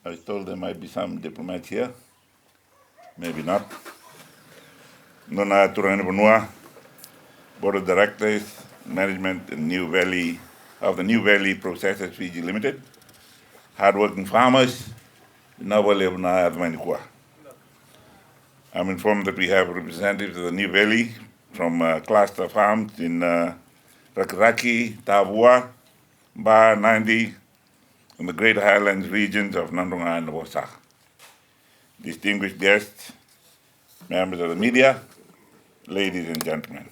I was told there might be some diplomats here. Maybe not. Nona Turanibunua, Board of Directors, Management in New Valley of the New Valley Processors Fiji Limited, hardworking farmers, I'm informed that we have representatives of the New Valley from cluster farms in Rakiraki, Tavua, Ba, Nadi, and the Greater Highlands regions of Nandunga and Naboutini. Distinguished guests, members of the media, ladies and gentlemen.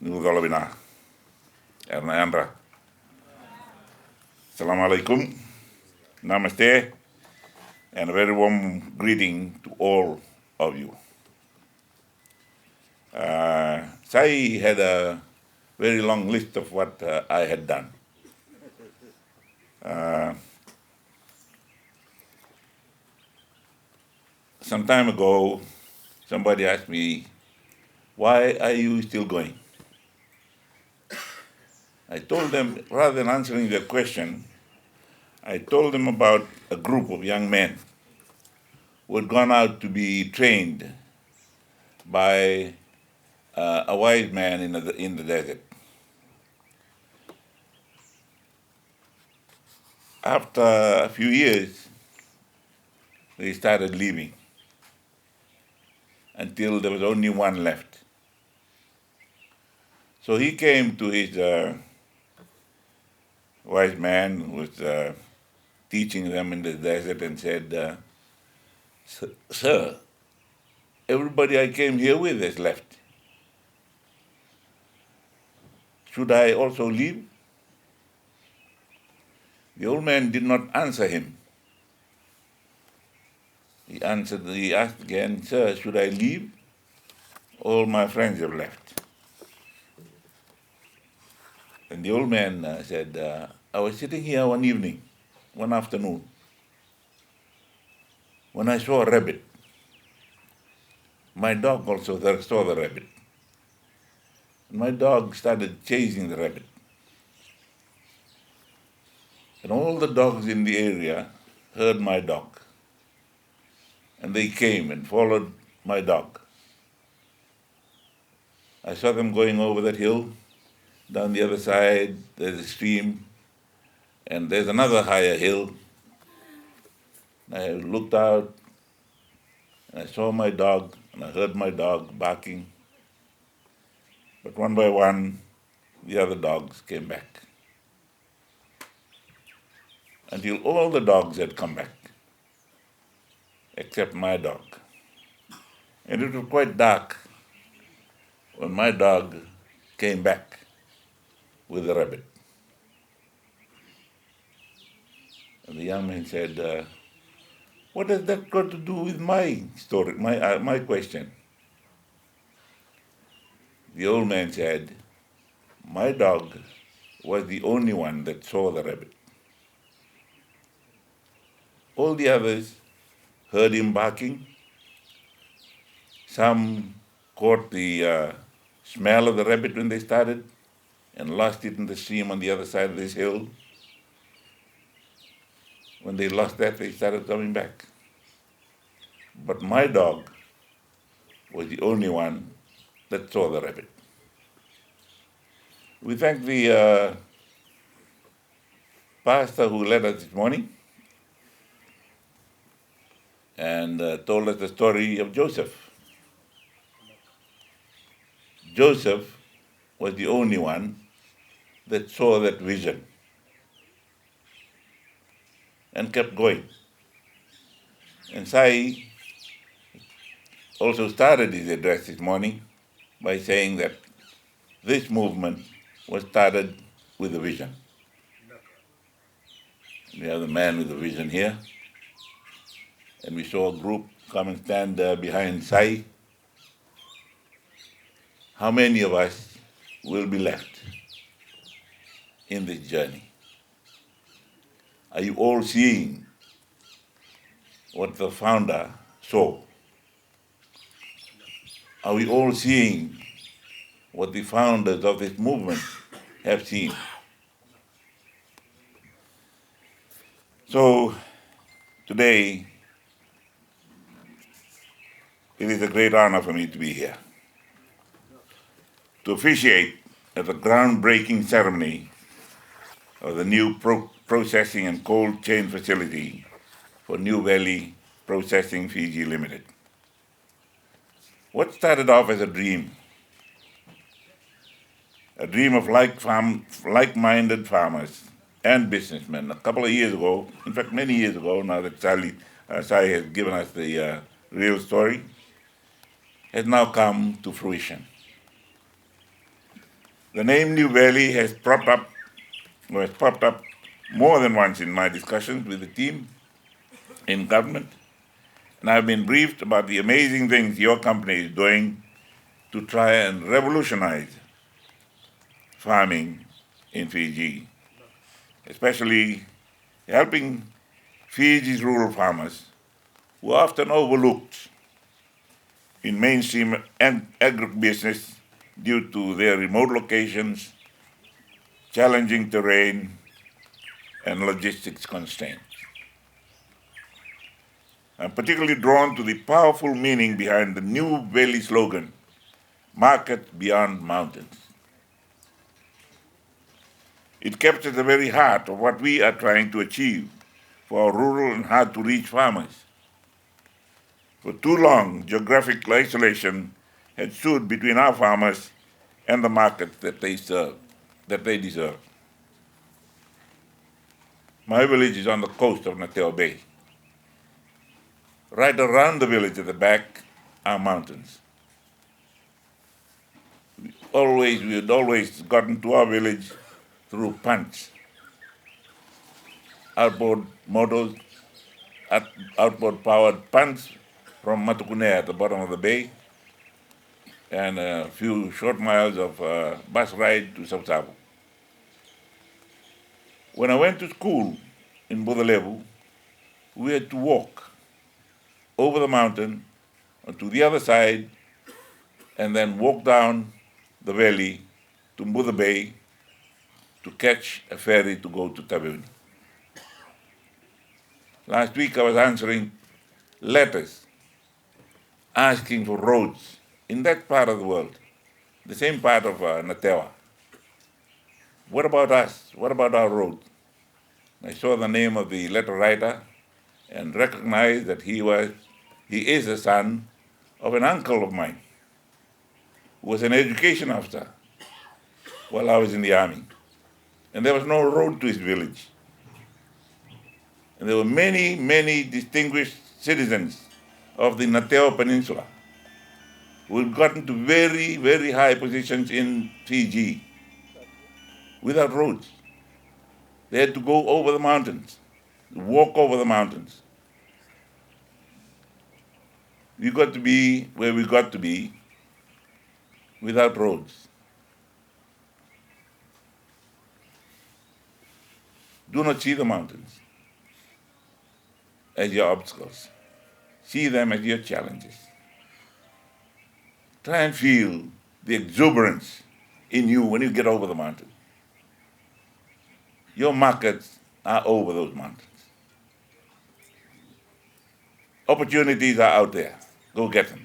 Nugolabina, Ernayandra. Assalamu alaikum, namaste, and a very warm greeting to all of you. Sai had a very long list of what I had done. Some time ago, somebody asked me, why are you still going? I told them, rather than answering their question, I told them about a group of young men who had gone out to be trained by a wise man in the desert. After a few years, they started leaving until there was only one left. So he came to his wise man who was teaching them in the desert and said, Sir, everybody I came here with has left. Should I also leave? The old man did not answer him. He asked again, Sir, should I leave? All my friends have left. And the old man said, I was sitting here one afternoon, when I saw a rabbit. My dog also saw the rabbit. My dog started chasing the rabbit. And all the dogs in the area heard my dog. And they came and followed my dog. I saw them going over that hill. Down the other side, there's a stream. And there's another higher hill. I looked out and I saw my dog and I heard my dog barking. But one by one, the other dogs came back. Until all the dogs had come back, except my dog. And it was quite dark when my dog came back with the rabbit. And the young man said, what has that got to do with my story, my question? The old man said, my dog was the only one that saw the rabbit. All the others heard him barking. Some caught the smell of the rabbit when they started and lost it in the stream on the other side of this hill. When they lost that, they started coming back. But my dog was the only one that saw the rabbit. We thank the pastor who led us this morning and told us the story of Joseph. Joseph was the only one that saw that vision and kept going. And Sai also started his address this morning by saying that this movement was started with a vision. We have the man with the vision here, and we saw a group come and stand behind Sai. How many of us will be left in this journey? Are you all seeing what the founder saw? Are we all seeing what the founders of this movement have seen? So today, it is a great honor for me to be here to officiate at the groundbreaking ceremony of the new processing and cold chain facility for New Valley Processing Fiji Limited. What started off as a dream of like-minded farmers and businessmen a couple of years ago, in fact many years ago, now that Sai has given us the real story, has now come to fruition. The name New Valley has popped up more than once in my discussions with the team in government, and I've been briefed about the amazing things your company is doing to try and revolutionize farming in Fiji, especially helping Fiji's rural farmers who are often overlooked in mainstream agribusiness due to their remote locations, challenging terrain, and logistics constraints. I'm particularly drawn to the powerful meaning behind the New Valley slogan, "Market Beyond Mountains." It captures the very heart of what we are trying to achieve for our rural and hard-to-reach farmers. For too long, geographical isolation had stood between our farmers and the markets that they deserve. My village is on the coast of Nateo Bay. Right around the village at the back are mountains. We had always gotten to our village through punts, outboard motors, outboard powered punts from Matukune at the bottom of the bay, and a few short miles of bus ride to Sabeto. When I went to school in Budalevu, we had to walk over the mountain to the other side and then walk down the valley to Mbudha Bay to catch a ferry to go to Sitiveni. Last week I was answering letters asking for roads in that part of the world, the same part of Natewa. What about us? What about our roads? I saw the name of the letter writer and recognized that he is the son of an uncle of mine who was an education officer while I was in the army. And there was no road to his village. And there were many, many distinguished citizens of the Nateo Peninsula who had gotten to very, very high positions in Fiji without roads. They had to go over the mountains, walk over the mountains. We got to be where we got to be without roads. Do not see the mountains as your obstacles. See them as your challenges. Try and feel the exuberance in you when you get over the mountain. Your markets are over those mountains. Opportunities are out there. Go get them.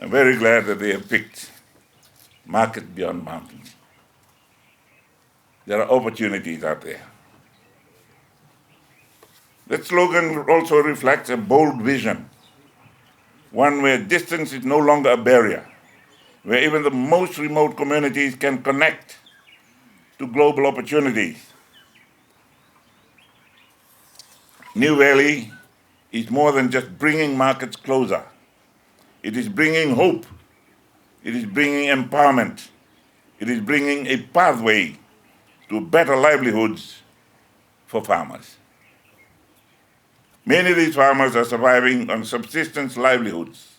I'm very glad that they have picked Market Beyond Mountains. There are opportunities out there. That slogan also reflects a bold vision, one where distance is no longer a barrier, where even the most remote communities can connect to global opportunities. New Valley is more than just bringing markets closer. It is bringing hope. It is bringing empowerment. It is bringing a pathway to better livelihoods for farmers. Many of these farmers are surviving on subsistence livelihoods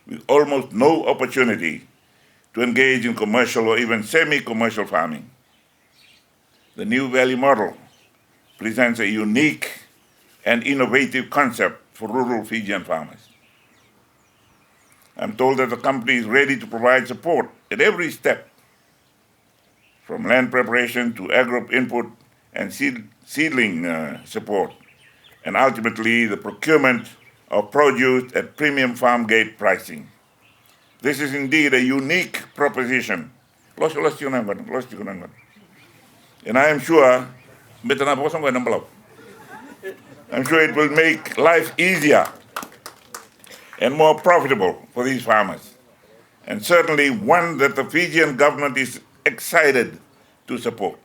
with almost no opportunity to engage in commercial or even semi-commercial farming. The New Valley model presents a unique and innovative concept for rural Fijian farmers. I'm told that the company is ready to provide support at every step, from land preparation to agro input and seedling support, and ultimately the procurement of produce at premium farm gate pricing. This is indeed a unique proposition. And I am sure, I'm sure it will make life easier and more profitable for these farmers, and certainly one that the Fijian government is excited to support.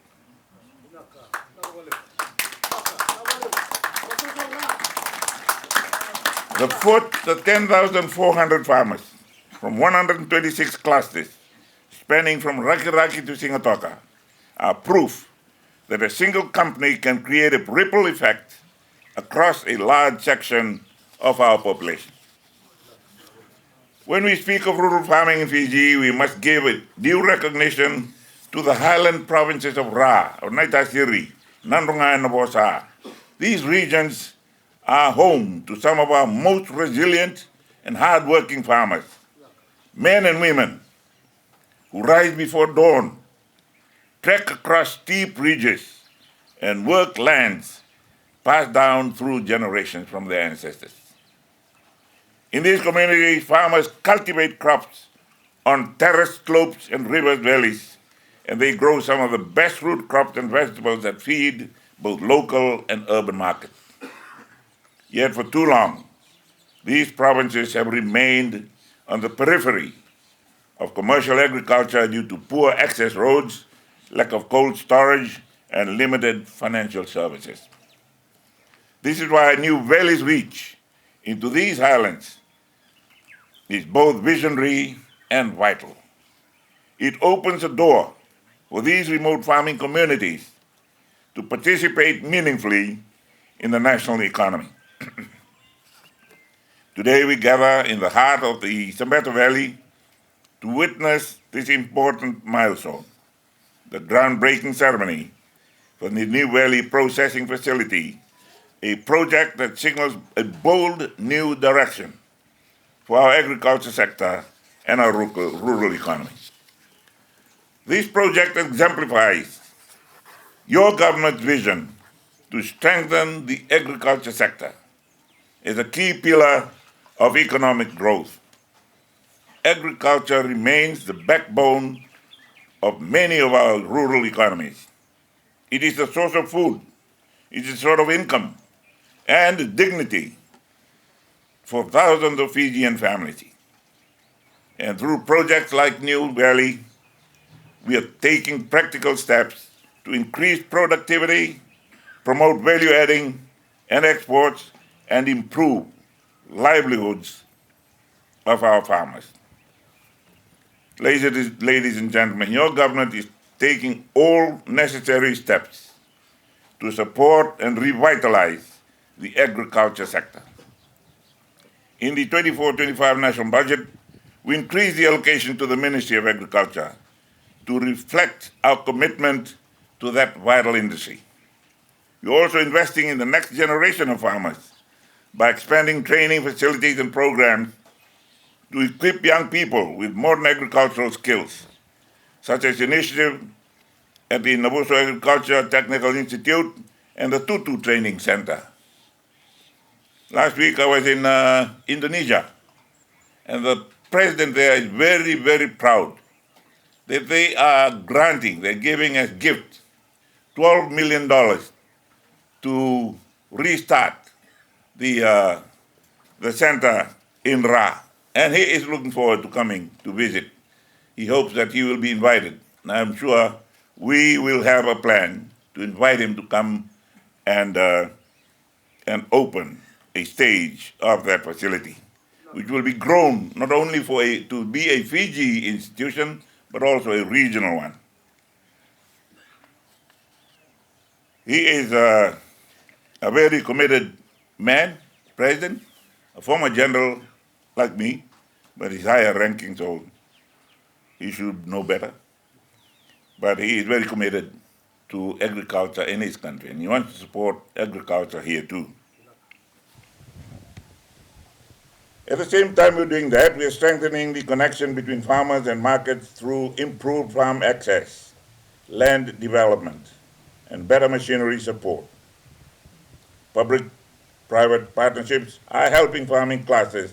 The 10,400 farmers from 126 clusters, spanning from Raki Raki to Singatoka, are proof that a single company can create a ripple effect across a large section of our population. When we speak of rural farming in Fiji, we must give due recognition to the highland provinces of Ra, of Naitasiri, Nandunga, and Nabosa. These regions are home to some of our most resilient and hardworking farmers, men and women who rise before dawn, trek across steep ridges, and work lands passed down through generations from their ancestors. In these communities, farmers cultivate crops on terraced slopes and river valleys, and they grow some of the best root crops and vegetables that feed both local and urban markets. Yet for too long, these provinces have remained on the periphery of commercial agriculture due to poor access roads, lack of cold storage, and limited financial services. This is why New Valley's reach into these highlands is both visionary and vital. It opens a door for these remote farming communities to participate meaningfully in the national economy. Today we gather in the heart of the Sabeto Valley to witness this important milestone, the groundbreaking ceremony for the New Valley Processing Facility, a project that signals a bold new direction for our agriculture sector and our rural economy. This project exemplifies your government's vision to strengthen the agriculture sector as a key pillar of economic growth. Agriculture remains the backbone of many of our rural economies. It is the source of food, it is a source of income and dignity for thousands of Fijian families. And through projects like New Valley, we are taking practical steps to increase productivity, promote value adding and exports, and improve livelihoods of our farmers. Ladies and gentlemen, your government is taking all necessary steps to support and revitalize the agriculture sector. In the 24-25 national budget, we increased the allocation to the Ministry of Agriculture to reflect our commitment to that vital industry. We're also investing in the next generation of farmers by expanding training facilities and programs to equip young people with modern agricultural skills, such as initiative at the Naboutini Agriculture Technical Institute and the Tutu Training Center. Last week I was in Indonesia, and the president there is very, very proud that they are they're giving as gift $12 million to restart the center in Ra. And he is looking forward to coming to visit. He hopes that he will be invited. And I'm sure we will have a plan to invite him to come and open a stage of that facility, which will be grown not only to be a Fiji institution, but also a regional one. He is a very committed man, president, a former general like me, but he's higher ranking, so he should know better. But he is very committed to agriculture in his country, and he wants to support agriculture here too. At the same time we're doing that, we're strengthening the connection between farmers and markets through improved farm access, land development, and better machinery support. Public-private partnerships are helping farming classes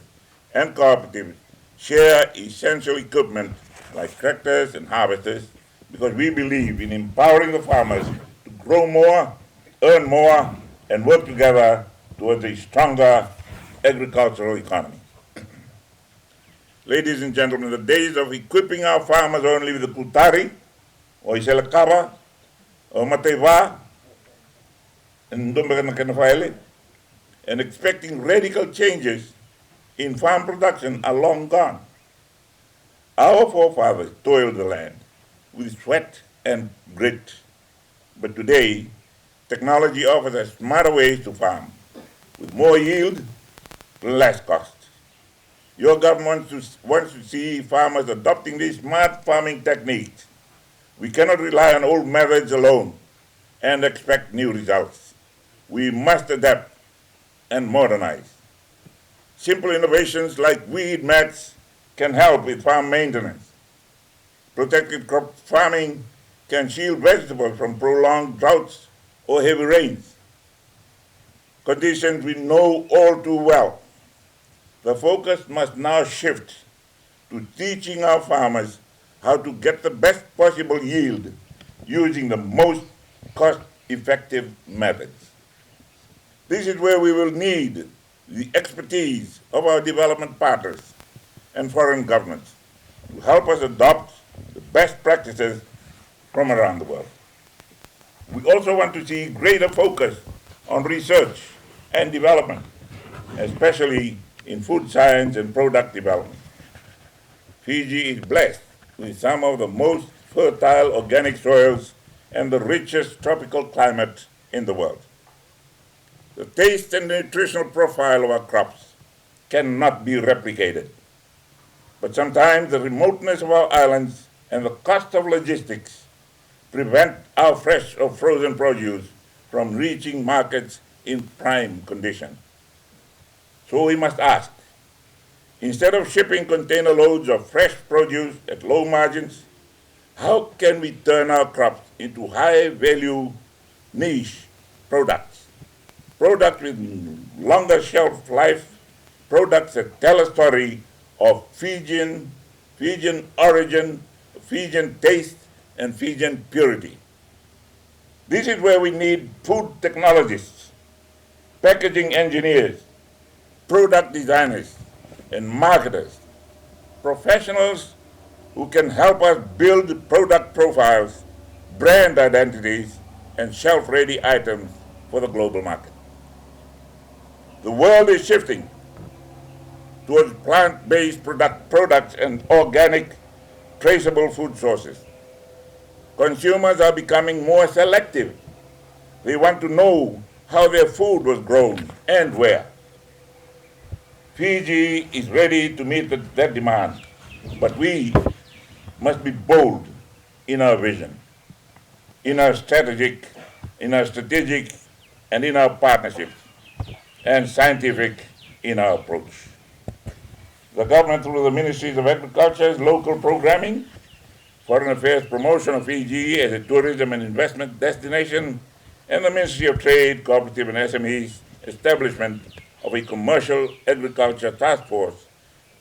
and cooperatives share essential equipment like tractors and harvesters because we believe in empowering the farmers to grow more, earn more, and work together towards a stronger agricultural economy. Ladies and gentlemen, the days of equipping our farmers only with the kultari, or iselakaba, or mateva, and expecting radical changes in farm production are long gone. Our forefathers toiled the land with sweat and grit, but today technology offers us smarter ways to farm with more yield, less cost. Your government wants to see farmers adopting these smart farming techniques. We cannot rely on old methods alone and expect new results. We must adapt and modernize. Simple innovations like weed mats can help with farm maintenance. Protected crop farming can shield vegetables from prolonged droughts or heavy rains, conditions we know all too well. The focus must now shift to teaching our farmers how to get the best possible yield using the most cost-effective methods. This is where we will need the expertise of our development partners and foreign governments to help us adopt the best practices from around the world. We also want to see greater focus on research and development, especially in food science and product development. Fiji is blessed with some of the most fertile organic soils and the richest tropical climate in the world. The taste and nutritional profile of our crops cannot be replicated. But sometimes the remoteness of our islands and the cost of logistics prevent our fresh or frozen produce from reaching markets in prime condition. So we must ask, instead of shipping container loads of fresh produce at low margins, how can we turn our crops into high-value niche products? Products with longer shelf life, products that tell a story of Fijian origin, Fijian taste, and Fijian purity. This is where we need food technologists, packaging engineers, product designers, and marketers, professionals who can help us build product profiles, brand identities, and shelf-ready items for the global market. The world is shifting towards plant-based products and organic, traceable food sources. Consumers are becoming more selective. They want to know how their food was grown and where. Fiji is ready to meet that demand, but we must be bold in our vision, in our strategic, and in our partnerships, and scientific in our approach. The government, through the Ministries of Agriculture's local programming, Foreign Affairs promotion of Fiji as a tourism and investment destination, and the Ministry of Trade, Cooperative and SMEs establishment of a commercial agriculture task force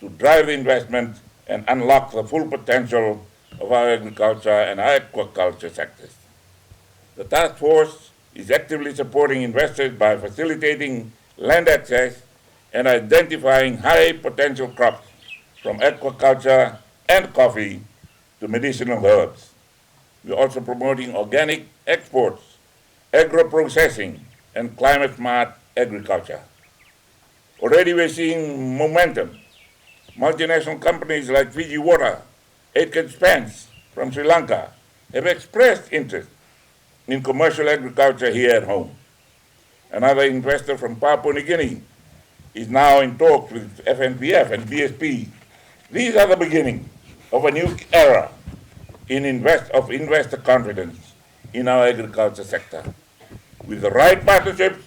to drive the investment and unlock the full potential of our agriculture and aquaculture sectors. The task force is actively supporting investors by facilitating land access and identifying high potential crops from aquaculture and coffee to medicinal herbs. We're also promoting organic exports, agro-processing, and climate-smart agriculture. Already we're seeing momentum. Multinational companies like Fiji Water, Aitken Spence from Sri Lanka have expressed interest in commercial agriculture here at home. Another investor from Papua New Guinea is now in talks with FNPF and BSP. These are the beginning of a new era of investor confidence in our agriculture sector. With the right partnerships,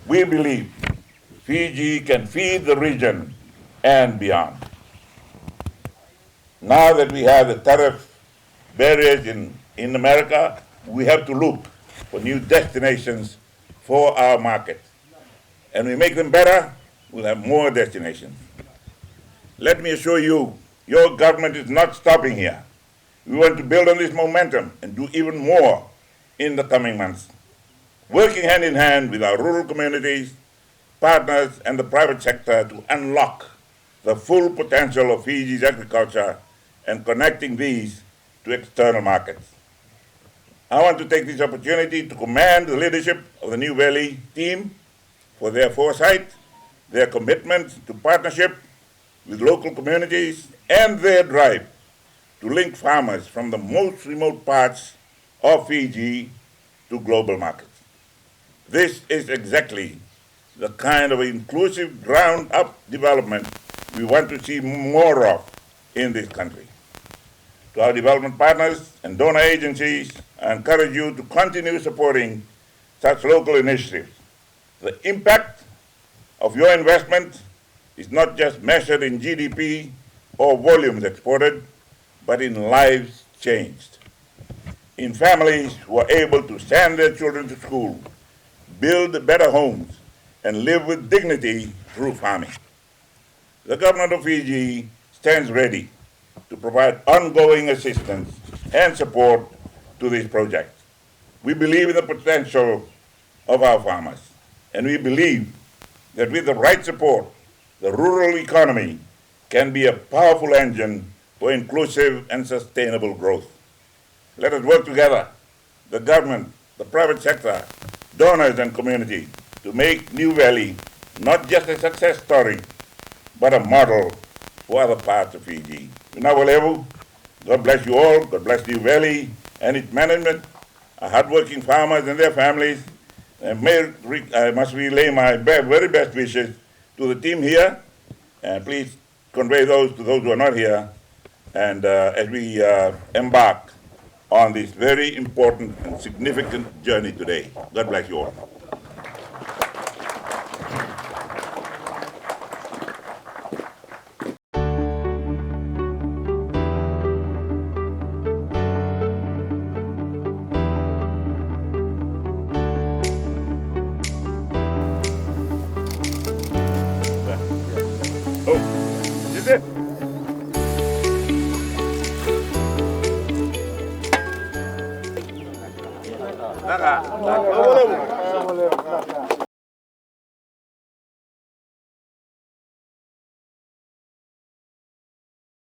we believe Fiji can feed the region and beyond. Now that we have the tariff barriers in America, we have to look for new destinations for our market. And we make them better, we'll have more destinations. Let me assure you, your government is not stopping here. We want to build on this momentum and do even more in the coming months, working hand in hand with our rural communities, partners, and the private sector to unlock the full potential of Fiji's agriculture and connecting these to external markets. I want to take this opportunity to commend the leadership of the New Valley team for their foresight, their commitment to partnership with local communities, and their drive to link farmers from the most remote parts of Fiji to global markets. This is exactly the kind of inclusive ground-up development we want to see more of in this country. To our development partners and donor agencies, I encourage you to continue supporting such local initiatives. The impact of your investment is not just measured in GDP or volumes exported, but in lives changed, in families who are able to send their children to school, build better homes, and live with dignity through farming. The government of Fiji stands ready to provide ongoing assistance and support to these projects. We believe in the potential of our farmers, and we believe that with the right support, the rural economy can be a powerful engine for inclusive and sustainable growth. Let us work together, the government, the private sector, donors, and community, to make New Valley not just a success story, but a model for other parts of Fiji. Vinawalevu, God bless you all, God bless New Valley and its management, our hardworking farmers and their families. And I must relay my very best wishes to the team here, and please convey those to those who are not here, and as we embark on this very important and significant journey today. God bless you all. Oh, is it?